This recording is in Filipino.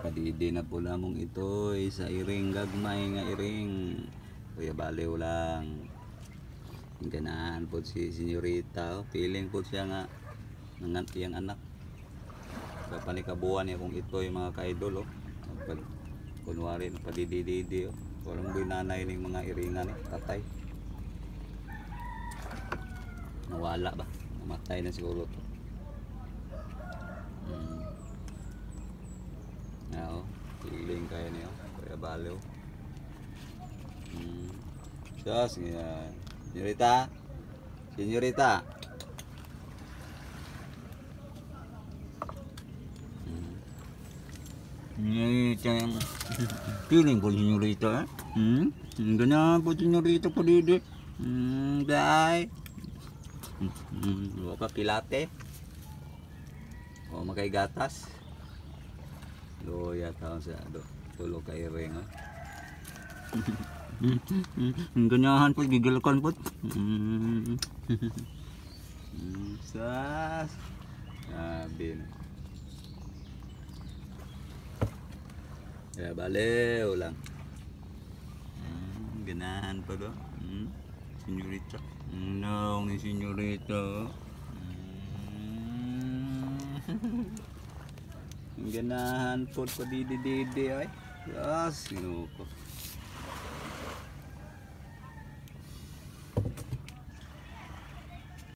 Padidi na po lamong ito sa iring gagmay nga iring. Kuya baliw lang. Ganahan po si senyorita. Feeling po siya nga iyang anak. Sa panikabuhan niya kung ito yung mga ka-idol. Pag kunwari padidi-didi. Walang binanay ng mga iringan. Tatay. Nawala ba? Namatay na siguro to. Feeling kayo niyo. Kuya baliw. Sus, senyorita. Senyorita. Senyorita yang feeling po senyorita. Ganyan po senyorita po didi. Day. Luka pilate. O makay gatas. Loya taon sa tulog kay ring. Ganyahan po gigilkan po. Sas. Bin. Ya baliw lang. Ganahan pa do. Senyorita. No, ni senyorita. Ganahan po pa didi-didi ay. Yes, sinuko.